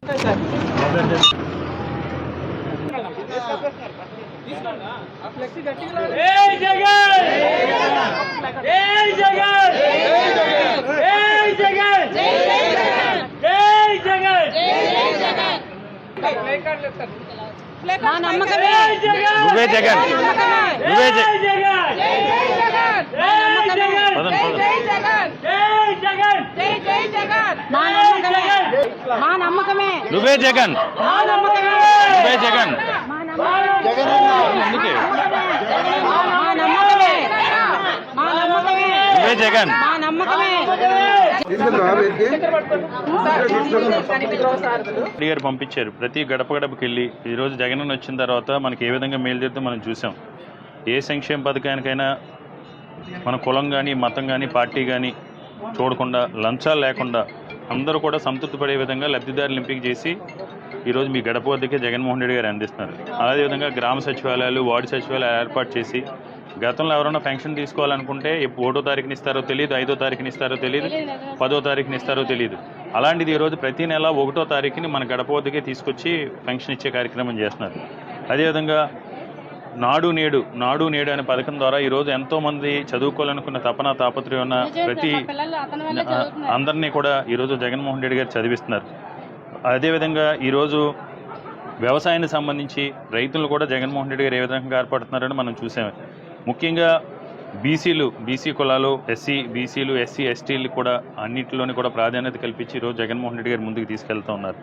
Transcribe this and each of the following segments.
నువ్వే జగన్ నువ్వే జగన్ నువ్వే జగన్ గారు పంపించారు. ప్రతి గడప గడపకి వెళ్ళి ఈరోజు జగన్ వచ్చిన తర్వాత మనకి ఏ విధంగా మేలు చేద్దాం మనం చూసాం. ఏ సంక్షేమ పథకానికైనా మన కులం కానీ మతం కానీ పార్టీ కానీ చూడకుండా లంచాలు లేకుండా అందరూ కూడా సంతృప్తి పడే విధంగా లబ్ధిదారులు ఎంపిక చేసి ఈరోజు మీ గడప వద్దకే జగన్మోహన్ రెడ్డి గారు అందిస్తున్నారు. అదేవిధంగా గ్రామ సచివాలయాలు వార్డు సచివాలయాలు ఏర్పాటు చేసి గతంలో ఎవరైనా పెన్షన్ తీసుకోవాలనుకుంటే 1వ తారీఖుని ఇస్తారో తెలియదు, 5వ తారీఖుని ఇస్తారో తెలియదు, 10వ తారీఖుని ఇస్తారో తెలియదు. అలాంటిది ఈరోజు ప్రతి నెల 1వ తారీఖుని మన గడప వద్దకే తీసుకొచ్చి పెన్షన్ ఇచ్చే కార్యక్రమం చేస్తున్నారు. అదేవిధంగా నాడు నేడు అనే పథకం ద్వారా ఈరోజు ఎంతోమంది చదువుకోవాలనుకున్న తపన తాపత్రయం ఉన్న ప్రతి అందరినీ కూడా ఈరోజు జగన్మోహన్ రెడ్డి గారు చదివిస్తున్నారు. అదేవిధంగా ఈరోజు వ్యవసాయానికి సంబంధించి రైతులు కూడా జగన్మోహన్ రెడ్డి గారు ఏ విధంగా ఏర్పడుతున్నారని మనం చూసాము. ముఖ్యంగా బీసీ కులాలు బీసీలు ఎస్సీ ఎస్టీలు కూడా అన్నింటిలోని కూడా ప్రాధాన్యత కల్పించి ఈరోజు జగన్మోహన్ రెడ్డి గారు ముందుకు తీసుకెళ్తూ ఉన్నారు.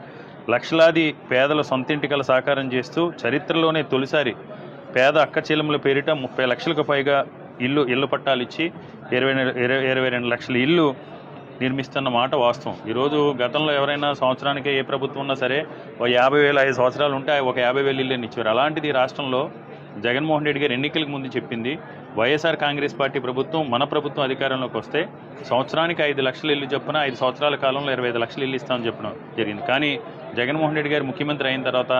లక్షలాది పేదల సొంతింటికల సాకారం చేస్తూ చరిత్రలోనే తొలిసారి పేద అక్క చెల్లెముల పేరిట 30 లక్షలకు పైగా ఇల్లు పట్టాలు ఇచ్చి 22 లక్షల ఇల్లు నిర్మిస్తున్న మాట వాస్తవం. ఈరోజు గతంలో ఎవరైనా సంవత్సరానికి ఏ ప్రభుత్వం ఉన్నా సరే 50,000 5 సంవత్సరాలు ఉంటే ఒక 50,000 ఇల్లు ఇచ్చారు. అలాంటిది రాష్ట్రంలో జగన్మోహన్ రెడ్డి గారు ఎన్నికలకు ముందు చెప్పింది వైఎస్ఆర్ కాంగ్రెస్ పార్టీ ప్రభుత్వం మన ప్రభుత్వం అధికారంలోకి వస్తే సంవత్సరానికి 5 లక్షల ఇల్లు చొప్పున 5 సంవత్సరాల కాలంలో 25 లక్షల ఇల్లు ఇస్తామని చెప్పడం జరిగింది. కానీ జగన్మోహన్ రెడ్డి గారు ముఖ్యమంత్రి అయిన తర్వాత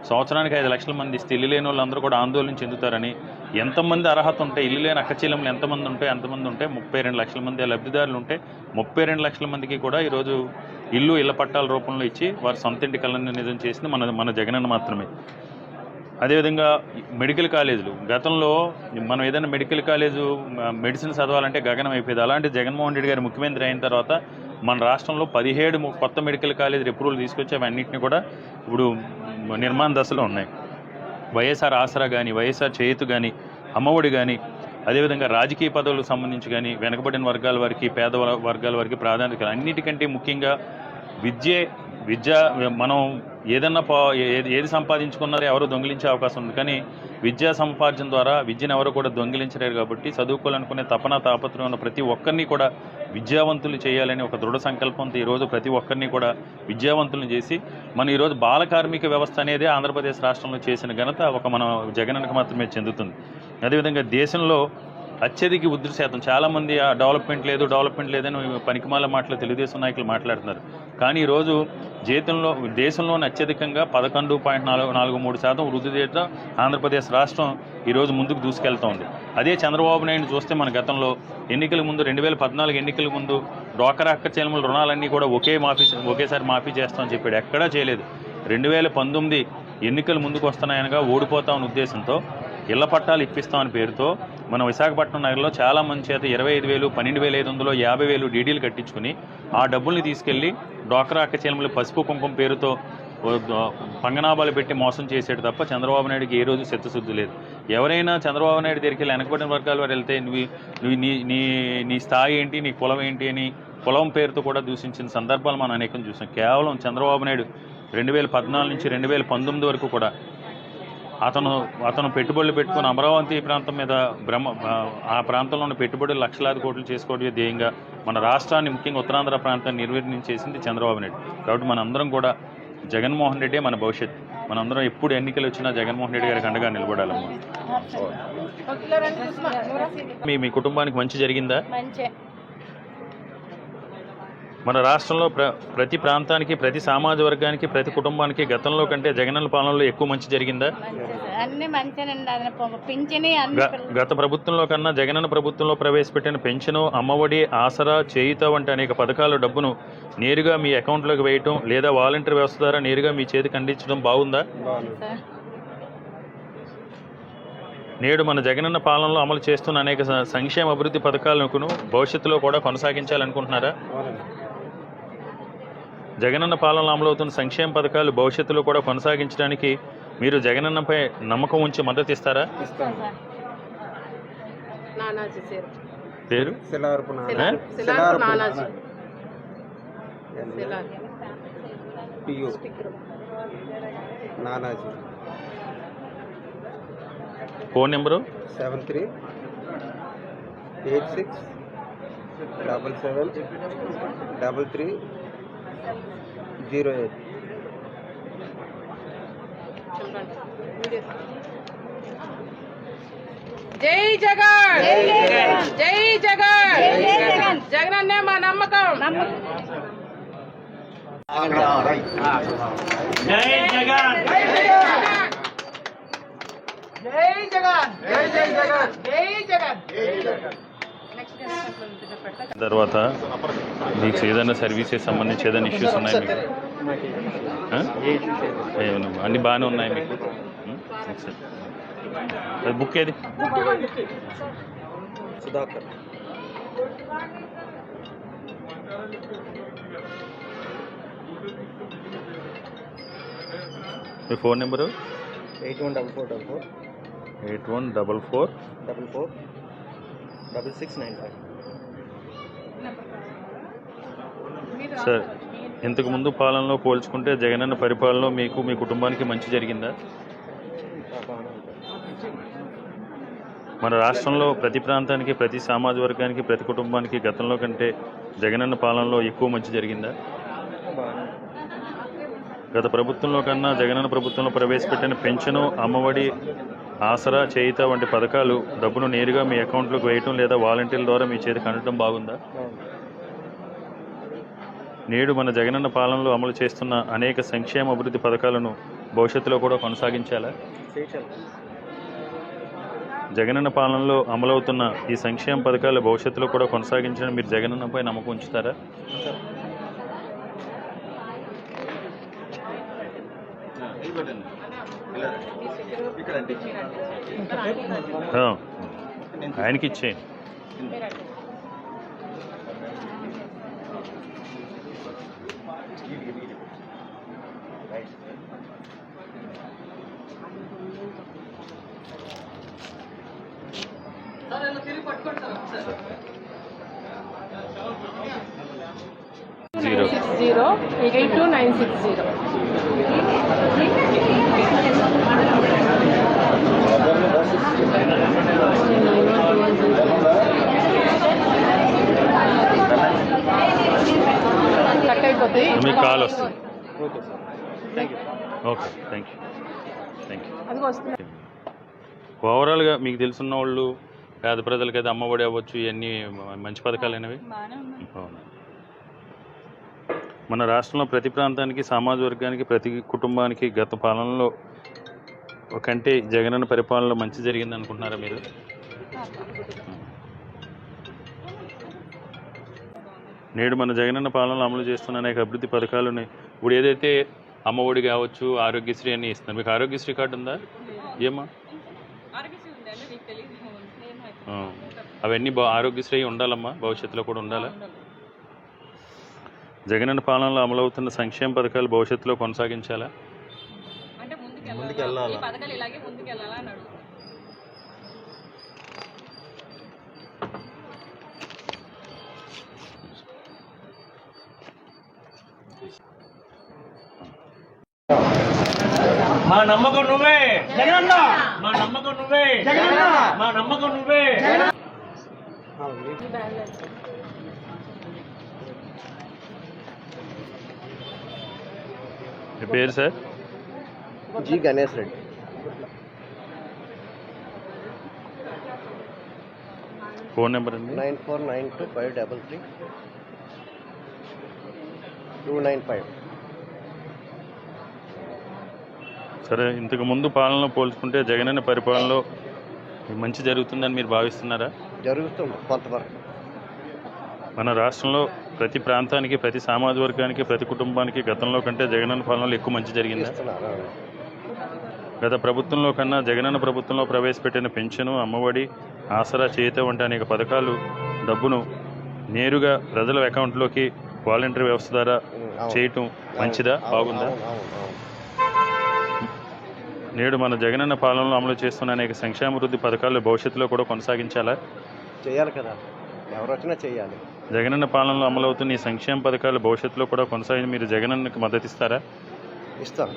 సంవత్సరానికి 5 లక్షల మంది ఇస్తే ఇల్లు లేని వాళ్ళందరూ కూడా ఆందోళన చెందుతారని, ఎంతమంది అర్హత ఉంటే ఇల్లు లేని అక్క చెల్లెములు ఎంతమంది ఉంటే 32 లక్షల మంది లబ్ధిదారులు ఉంటే 32 లక్షల మందికి కూడా ఈరోజు ఇళ్ల పట్టాల రూపంలో ఇచ్చి వారి సొంతింటి కళను నిజం చేసింది మన జగనన్న మాత్రమే. అదేవిధంగా మెడికల్ కాలేజీలు గతంలో మనం ఏదైనా మెడికల్ కాలేజు మెడిసిన్ చదవాలంటే గగనం అయిపోయేది. అలాంటి జగన్మోహన్ రెడ్డి గారు ముఖ్యమంత్రి అయిన తర్వాత మన రాష్ట్రంలో 17 కొత్త మెడికల్ కాలేజీలు అప్రూవల్ తీసుకొచ్చి అవన్నింటినీ కూడా ఇప్పుడు నిర్మాణ దశలో ఉన్నాయి. వైఎస్ఆర్ ఆసరా కానీ, వైఎస్ఆర్ చేయూత కానీ, అమ్మఒడి కానీ, అదేవిధంగా రాజకీయ పదవులకు సంబంధించి కానీ వెనకబడిన వర్గాల వారికి, పేద వర్గాల వారికి ప్రాధాన్యత, అన్నిటికంటే ముఖ్యంగా విద్య మనం ఏదన్నా ఏది సంపాదించుకున్నారో ఎవరు దొంగిలించే అవకాశం ఉంది. కానీ విద్యా సంపార్జన ద్వారా విద్యను ఎవరు కూడా దొంగిలించలేరు. కాబట్టి చదువుకోవాలనుకునే తపన తాపత్రయం ఉన్న ప్రతి ఒక్కరిని కూడా విద్యావంతులు చేయాలని ఒక దృఢ సంకల్పంతో ఈరోజు ప్రతి ఒక్కరిని కూడా విద్యావంతులను చేసి మన ఈరోజు బాల కార్మిక వ్యవస్థ అనేది ఆంధ్రప్రదేశ్ రాష్ట్రంలో చేసిన ఘనత మన జగనన్నకు మాత్రమే చెందుతుంది. అదేవిధంగా దేశంలో అత్యధిక వృద్ధి శాతం, చాలామంది డెవలప్మెంట్ లేదని పనికిమాల మాటలు తెలుగుదేశం నాయకులు మాట్లాడుతున్నారు. కానీ ఈరోజు దేశంలోని అత్యధికంగా 11.43% వృద్ధి రేటు ఆంధ్రప్రదేశ్ రాష్ట్రం ఈరోజు ముందుకు దూసుకెళ్తూ ఉంది. అదే చంద్రబాబు నాయుడు చూస్తే మన గతంలో ఎన్నికల ముందు 2014 ఎన్నికల ముందు డ్వాక్రా అక్క చెల్లెముల రుణాలన్నీ కూడా ఒకేసారి మాఫీ చేస్తామని చెప్పాడు. ఎక్కడా చేయలేదు. 2019 ఎన్నికలు ముందుకు వస్తున్నాయనగా ఓడిపోతామన్న ఉద్దేశంతో ఇళ్ల పట్టాలు ఇప్పిస్తామని పేరుతో మన విశాఖపట్నం నగరంలో చాలా మంది చేత 25,000, 12,500, 50,000 డీడీలు కట్టించుకుని ఆ డబ్బుల్ని తీసుకెళ్లి డ్వాక్రా అక్క చెల్లెముల పసుపు కుంకుమ పేరుతో పంగనాభాలు పెట్టి మోసం చేసేది తప్ప చంద్రబాబు నాయుడికి ఏ రోజు చిత్తశుద్ధి లేదు. ఎవరైనా చంద్రబాబు నాయుడు దగ్గరికి వెళ్ళి వెనకబడిన వర్గాల వారు వెళ్తే నువ్వు నీ స్థాయి ఏంటి, నీ కులం ఏంటి అని కులం పేరుతో కూడా దూషించిన సందర్భాలు మనం అనేకం చూసాం. కేవలం చంద్రబాబు నాయుడు 2014 నుంచి 2019 వరకు కూడా అతను పెట్టుబడులు పెట్టుకుని అమరావతి ప్రాంతం మీద ఆ ప్రాంతంలో ఉన్న పెట్టుబడులు లక్షలాది కోట్లు చేసుకోవడమే ధ్యేయంగా మన రాష్ట్రాన్ని, ముఖ్యంగా ఉత్తరాంధ్ర ప్రాంతాన్ని నిర్వీర్యం చేసింది చంద్రబాబు నాయుడు. కాబట్టి మనందరం కూడా జగన్మోహన్ రెడ్డి మన భవిష్యత్తు. మనందరం ఎప్పుడు ఎన్నికలు వచ్చినా జగన్మోహన్ రెడ్డి గారికి అండగా నిలబడాలమ్మా. మీ కుటుంబానికి మంచి జరిగిందా? మన రాష్ట్రంలో ప్రతి ప్రాంతానికి, ప్రతి సామాజిక వర్గానికి, ప్రతి కుటుంబానికి గతంలో కంటే జగనన్న పాలనలో ఎక్కువ మంచి జరిగిందా? గత ప్రభుత్వంలో కన్నా జగనన్న ప్రభుత్వంలో ప్రవేశపెట్టిన పెన్షను, అమ్మఒడి, ఆసరా, చేయూత వంటి అనేక పథకాల డబ్బును నేరుగా మీ అకౌంట్లోకి వేయటం లేదా వాలంటీర్ వ్యవస్థ ద్వారా నేరుగా మీ చేతికి అందించడం బాగుందా? నేడు మన జగనన్న పాలనలో అమలు చేస్తున్న అనేక సంక్షేమ అభివృద్ధి పథకాలను భవిష్యత్తులో కూడా కొనసాగించాలనుకుంటున్నారా? జగనన్న పాలనలో అమలవుతున్న సంక్షేమ పథకాలు భవిష్యత్తులో కూడా కొనసాగించడానికి మీరు జగనన్నపై నమ్మకం ఉంచి మద్దతు ఇస్తారా? పేరు ఫోన్ నెంబరు 7386773308. జై జగన్, జై జగన్, జగనన్నే మా నమ్మకం. జై జగన్, జై జగన్, జై జగన్, జై జగన్. తర్వాత మీకు ఏదైనా సర్వీసెస్ సంబంధించి ఏదైనా ఇష్యూస్ ఉన్నాయి మీకు? అన్నీ బాగానే ఉన్నాయి మీకు? బుక్ ఏది? సుధాకర్. మీ ఫోన్ నెంబరు? 8144446695. సార్, ఇంతకు ముందు పాలనలో పోల్చుకుంటే జగనన్న పరిపాలనలో మీకు, మీ కుటుంబానికి మంచి జరిగిందా? మన రాష్ట్రంలో ప్రతి ప్రాంతానికి, ప్రతి సామాజిక వర్గానికి, ప్రతి కుటుంబానికి గతంలో కంటే జగనన్న పాలనలో ఎక్కువ మంచి జరిగిందా? గత ప్రభుత్వంలో కన్నా జగనన్న ప్రభుత్వంలో ప్రవేశపెట్టిన పెన్షను, అమ్మఒడి, ఆసరా, చేయూత వంటి పథకాలు డబ్బును నేరుగా మీ అకౌంట్లోకి వేయటం లేదా వాలంటీర్ల ద్వారా మీ చేతికి అందడం బాగుందా? నేడు మన జగనన్న పాలనలో అమలు చేస్తున్న అనేక సంక్షేమ అభివృద్ధి పథకాలను భవిష్యత్తులో కూడా కొనసాగించాలా? జగనన్న పాలనలో అమలవుతున్న ఈ సంక్షేమ పథకాలు భవిష్యత్తులో కూడా కొనసాగించడం మీరు జగనన్నపై నమ్మకం ఉంచుతారా? ఆయనకి ఇచ్చేయండి. జీరో 82960. కట్ అయిపోతుంది. మీకు కాల్ వస్తుంది. Okay sir, thank you. Okay, thank you. అది వస్తుంది. ఓవరాల్గా మీకు తెలుసున్న వాళ్ళు పేద ప్రజలకి అయితే అమ్మఒడి అవ్వచ్చు, ఇవన్నీ మంచి పథకాలైనవి. మన రాష్ట్రంలో ప్రతి ప్రాంతానికి, సామాజిక వర్గానికి, ప్రతి కుటుంబానికి గత పాలనలో కంటే జగనన్న పరిపాలనలో మంచి జరిగింది అనుకుంటున్నారా మీరు? నేడు మన జగనన్న పాలనలో అమలు చేస్తున్న అనేక అభివృద్ధి పథకాలని ఇప్పుడు ఏదైతే అమ్మఒడి కావచ్చు, ఆరోగ్యశ్రీ అన్నీ ఇస్తున్నారు. మీకు ఆరోగ్యశ్రీ కార్డు ఉందా? ఏమా అవన్నీ ఆరోగ్యశ్రీ ఉండాలమ్మా, భవిష్యత్తులో కూడా ఉండాలా? జగనన్న పాలనలో అమలవుతున్న సంక్షేమ పథకాలు భవిష్యత్తులో కొనసాగించాలా? మా నమ్మకం నువ్వే జగనన్న, మా నమ్మకం నువ్వే జగనన్న, మా నమ్మకం నువ్వే. మీ పేరు sir? G Ganesh Reddy. Phone number అండి? 94925333. 295. సరే, ఇంతకు ముందు పాలనలో పోల్చుకుంటే జగనన్న పరిపాలనలో మంచి జరుగుతుందని మీరు భావిస్తున్నారా? జరుగుతుంది కొంతవరకు. మన రాష్ట్రంలో ప్రతి ప్రాంతానికి, ప్రతి సామాజిక వర్గానికి, ప్రతి కుటుంబానికి గతంలో కంటే జగనన్న పాలనలో ఎక్కువ మంచి జరిగిందా? ఇస్తున్నారు. గత ప్రభుత్వంలో కన్నా జగనన్న ప్రభుత్వంలో ప్రవేశపెట్టిన పెన్షను, అమ్మఒడి, ఆసరా, చేయూత వంటి అనేక పథకాలు డబ్బును నేరుగా ప్రజల అకౌంట్లోకి వాలంటరీ వ్యవస్థ ద్వారా అవును. చేయటం మంచిదా, బాగుందా? అవును. నేడు మన జగనన్న పాలనలో అమలు చేస్తున్న అనేక సంక్షేమాభివృద్ధి పథకాలు భవిష్యత్తులో కూడా కొనసాగించాలా? చేయాలి కదా, ఎవరు వచ్చినా చేయాలి. జగనన్న పాలనలో అమలవుతున్న ఈ సంక్షేమ పథకాలు భవిష్యత్తులో కూడా కొనసాగి మీరు జగనన్నకు మద్దతు ఇస్తారా? ఇస్తాను.